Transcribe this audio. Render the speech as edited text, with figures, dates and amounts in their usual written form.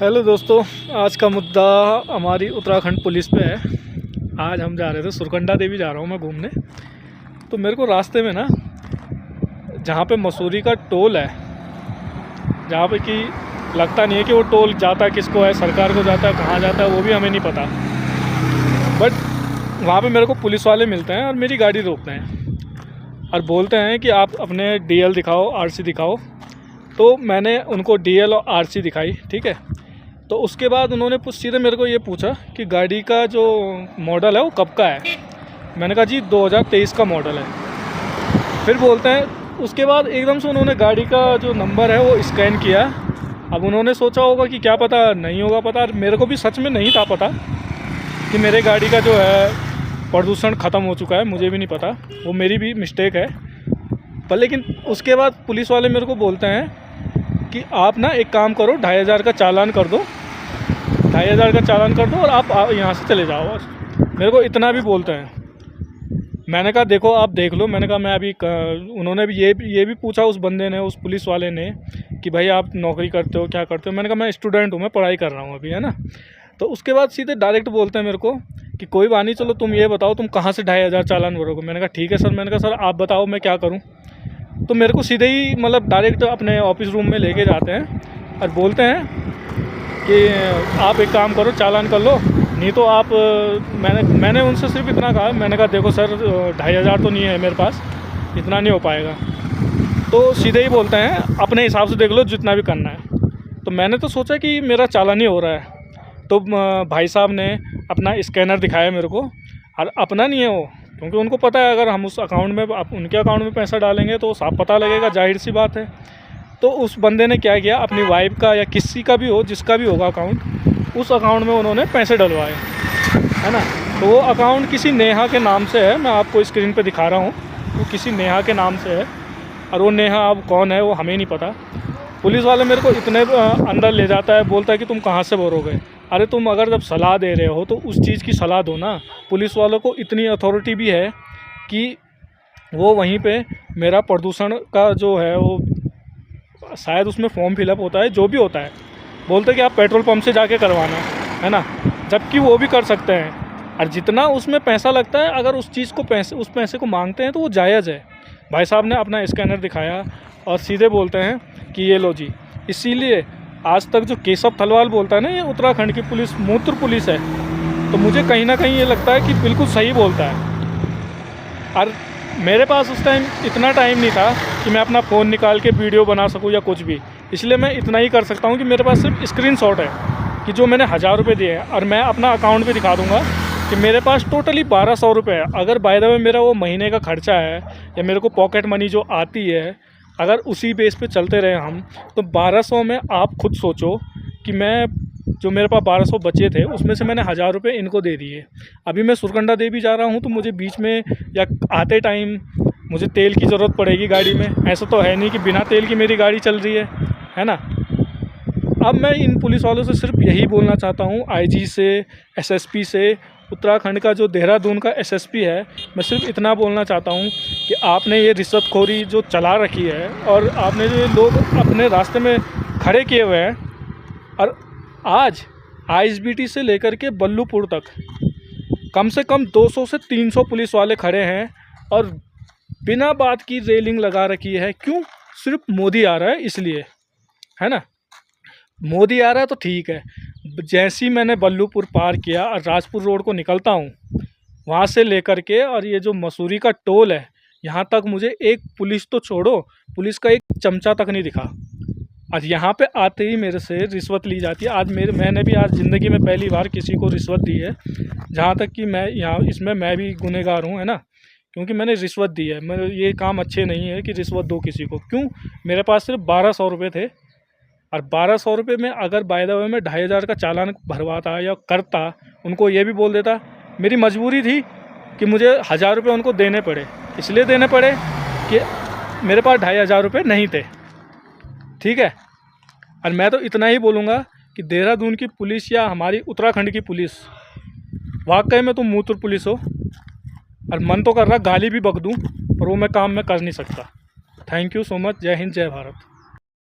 Hello दोस्तों, आज का मुद्दा हमारी उत्तराखंड पुलिस पे है। आज हम जा रहे थे, सुरकंडा देवी जा रहा हूँ मैं घूमने। तो मेरे को रास्ते में ना, जहाँ पे मसूरी का टोल है, जहाँ पे कि लगता नहीं है कि वो टोल जाता है किसको है, सरकार को जाता है, कहाँ जाता है वो भी हमें नहीं पता। बट वहाँ पे मेरे को पुलिस वाले मिलते हैं और मेरी गाड़ी रोकते हैं और बोलते हैं कि आप अपने DL दिखाओ, RC दिखाओ। तो मैंने उनको DL और RC दिखाई, ठीक है। तो उसके बाद उन्होंने सीधे मेरे को ये पूछा कि गाड़ी का जो मॉडल है वो कब का है। मैंने कहा जी 2023 का मॉडल है। फिर बोलते हैं, उसके बाद एकदम से उन्होंने गाड़ी का जो नंबर है वो स्कैन किया। अब उन्होंने सोचा होगा कि क्या पता नहीं होगा पता, मेरे को भी सच में नहीं था पता कि मेरे गाड़ी का जो है प्रदूषण ख़त्म हो चुका है। मुझे भी नहीं पता, वो मेरी भी मिस्टेक है। पर लेकिन उसके बाद पुलिस वाले मेरे को बोलते हैं कि आप ना एक काम करो, 2500 का चालान कर दो, 2500 का चालान कर दो और आप यहाँ से चले जाओ। और मेरे को इतना भी बोलते हैं। मैंने कहा देखो आप देख लो। मैंने कहा मैं अभी उन्होंने भी ये भी पूछा उस बंदे ने, उस पुलिस वाले ने, कि भाई आप नौकरी करते हो, क्या करते हो। मैंने कहा मैं स्टूडेंट हूँ, मैं पढ़ाई कर रहा हूँ अभी, है ना। तो उसके बाद सीधे डायरेक्ट बोलते हैं मेरे को कि कोई बात नहीं, चलो तुम ये बताओ तुम कहाँ से 2500 चालान भरोगे। मैंने कहा ठीक है सर। मैंने कहा सर आप बताओ मैं क्या करूँ। तो मेरे को सीधे ही मतलब डायरेक्ट अपने ऑफिस रूम में लेके जाते हैं और बोलते हैं कि आप एक काम करो, चालान कर लो, नहीं तो आप मैंने उनसे सिर्फ इतना कहा। मैंने कहा देखो सर 2500 तो नहीं है मेरे पास, इतना नहीं हो पाएगा। तो सीधे ही बोलते हैं अपने हिसाब से देख लो जितना भी करना है। तो मैंने तो सोचा कि मेरा चालान ही हो रहा है। तो भाई साहब ने अपना स्कैनर दिखाया मेरे को, और अपना नहीं है वो, क्योंकि उनको पता है अगर हम उस अकाउंट में उनके अकाउंट में पैसा डालेंगे तो साफ पता लगेगा, जाहिर सी बात है। तो उस बंदे ने क्या किया, अपनी वाइफ का या किसी का भी हो, जिसका भी होगा अकाउंट, उस अकाउंट में उन्होंने पैसे डलवाए, है ना। तो वो अकाउंट किसी नेहा के नाम से है, मैं आपको स्क्रीन पे दिखा रहा हूँ। वो किसी नेहा के नाम से है, और वो नेहा अब कौन है वो हमें नहीं पता। पुलिस वाले मेरे को इतने अंदर ले जाता है, बोलता है कि तुम कहाँ से भरोगे। अरे तुम अगर जब सलाह दे रहे हो तो उस चीज़ की सलाह दो ना। पुलिस वालों को इतनी अथॉरिटी भी है कि वो वहीं पे मेरा प्रदूषण का जो है वो शायद उसमें फॉर्म फिलअप होता है, जो भी होता है, बोलते कि आप पेट्रोल पंप से जाके करवाना, है ना। जबकि वो भी कर सकते हैं। और जितना उसमें पैसा लगता है, अगर उस चीज़ को उस पैसे को मांगते हैं तो वो जायज़ है। भाई साहब ने अपना स्कैनर दिखाया और सीधे बोलते हैं कि ये लो जी। इसीलिए आज तक जो केशव थलवाल बोलता है ना, ये उत्तराखंड की पुलिस मूत्र पुलिस है। तो मुझे कहीं ना कहीं ये लगता है कि बिल्कुल सही बोलता है। और मेरे पास उस टाइम इतना टाइम नहीं था कि मैं अपना फ़ोन निकाल के वीडियो बना सकूं या कुछ भी। इसलिए मैं इतना ही कर सकता हूं कि मेरे पास सिर्फ स्क्रीनशॉट है कि जो मैंने 1000 रुपये दिए हैं, और मैं अपना अकाउंट पे दिखा दूंगा कि मेरे पास टोटली 1200 रुपये है। अगर बाय द वे मेरा वो महीने का खर्चा है या मेरे को पॉकेट मनी जो आती है, अगर उसी बेस पे चलते रहे हम, तो 1200 में आप खुद सोचो कि मैं जो मेरे पास 1200 बचे थे उसमें से मैंने 1000 रुपये इनको दे दिए। अभी मैं सुरकंडा देवी जा रहा हूँ तो मुझे बीच में या आते टाइम मुझे तेल की ज़रूरत पड़ेगी गाड़ी में। ऐसा तो है नहीं कि बिना तेल की मेरी गाड़ी चल रही है ना। अब मैं इन पुलिस वालों से सिर्फ यही बोलना चाहता हूँ, IG से, SSP से, उत्तराखंड का जो देहरादून का SSP है, मैं सिर्फ इतना बोलना चाहता हूँ कि आपने ये रिश्वतखोरी जो चला रखी है और आपने जो लोग अपने रास्ते में खड़े किए हुए हैं, और आज ISBT से लेकर के बल्लूपुर तक कम से कम 200 से 300 पुलिस वाले खड़े हैं और बिना बात की रेलिंग लगा रखी है। क्यों? सिर्फ मोदी आ रहा है इसलिए, है ना। मोदी आ रहा है तो ठीक है। जैसे ही मैंने बल्लूपुर पार किया और राजपुर रोड को निकलता हूँ, वहाँ से लेकर के और ये जो मसूरी का टोल है, यहाँ तक मुझे एक पुलिस तो छोड़ो, पुलिस का एक चमचा तक नहीं दिखा। आज यहाँ पे आते ही मेरे से रिश्वत ली जाती है। आज मैंने भी आज ज़िंदगी में पहली बार किसी को रिश्वत दी है, जहाँ तक कि मैं यहाँ इसमें मैं भी गुनहगार हूँ, है ना, क्योंकि मैंने रिश्वत दी है। मेरे ये काम अच्छे नहीं है कि रिश्वत दो किसी को। क्यों? मेरे पास सिर्फ 1200 रुपये थे, और 1200 रुपये में अगर बाय द वे में 2500 का चालान भरवाता या करता, उनको ये भी बोल देता। मेरी मजबूरी थी कि मुझे 1000 रुपये उनको देने पड़े, इसलिए देने पड़े कि मेरे पास 2500 रुपये नहीं थे, ठीक है। और मैं तो इतना ही बोलूँगा कि देहरादून की पुलिस या हमारी उत्तराखंड की पुलिस, वाकई में तुम मूत्र पुलिस हो। और मन तो कर रहा गाली भी बक दूँ, पर वो मैं काम में कर नहीं सकता। Thank you so much. जय हिंद, जय भारत।